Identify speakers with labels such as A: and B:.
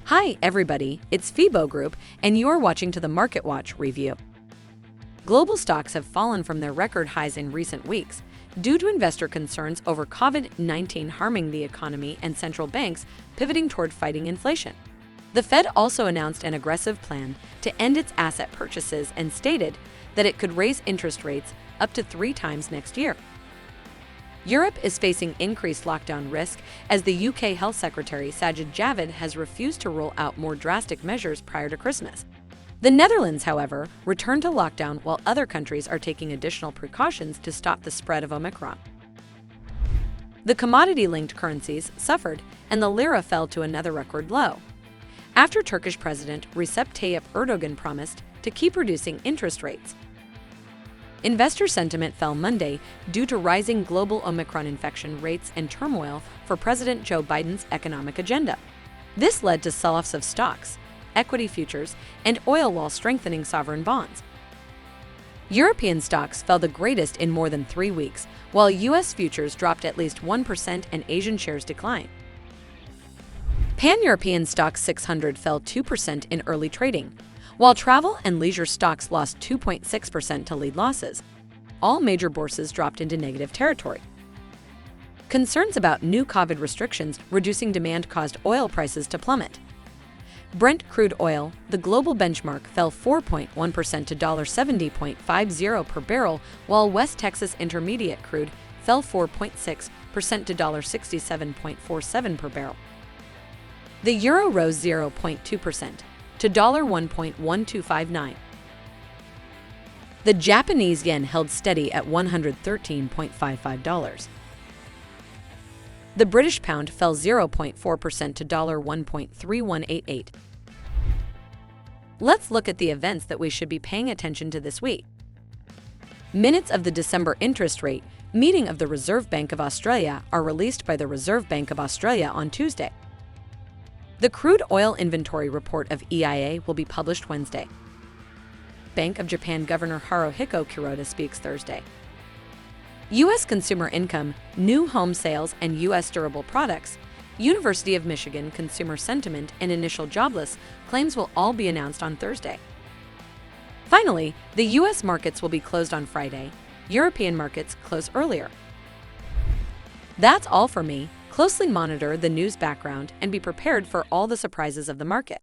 A: Hi everybody, it's FIBO Group and you're watching to the Market Watch review. Global stocks have fallen from their record highs in recent weeks due to investor concerns over COVID-19 harming the economy and central banks pivoting toward fighting inflation. The Fed also announced an aggressive plan to end its asset purchases and stated that it could raise interest rates up to 3 times next year. Europe is facing increased lockdown risk as the UK Health Secretary Sajid Javid has refused to roll out more drastic measures prior to Christmas. The Netherlands, however, returned to lockdown while other countries are taking additional precautions to stop the spread of Omicron. The commodity-linked currencies suffered and the lira fell to another record low, after Turkish President Recep Tayyip Erdogan promised to keep reducing interest rates. Investor sentiment fell Monday due to rising global Omicron infection rates and turmoil for President Joe Biden's economic agenda. This led to selloffs of stocks, equity futures, and oil while strengthening sovereign bonds. European stocks fell the greatest in more than 3 weeks, while U.S. futures dropped at least 1% and Asian shares declined. Pan-European Stoxx 600 fell 2% in early trading, while travel and leisure stocks lost 2.6% to lead losses. All major bourses dropped into negative territory. Concerns about new COVID restrictions reducing demand caused oil prices to plummet. Brent crude oil, the global benchmark, fell 4.1% to $70.50 per barrel, while West Texas Intermediate crude fell 4.6% to $67.47 per barrel. The euro rose 0.2% to $1.1259. The Japanese yen held steady at $113.55. The British pound fell 0.4% to $1.3188. Let's look at the events that we should be paying attention to this week. Minutes of the December interest rate meeting of the Reserve Bank of Australia are released by the Reserve Bank of Australia on Tuesday. The crude oil inventory report of EIA will be published Wednesday. Bank of Japan Governor Haruhiko Kuroda speaks Thursday. U.S. consumer income, new home sales, and U.S. durable products, University of Michigan consumer sentiment, and initial jobless claims will all be announced on Thursday. Finally, the U.S. markets will be closed on Friday. European markets close earlier. That's all for me. Closely monitor the news background and be prepared for all the surprises of the market.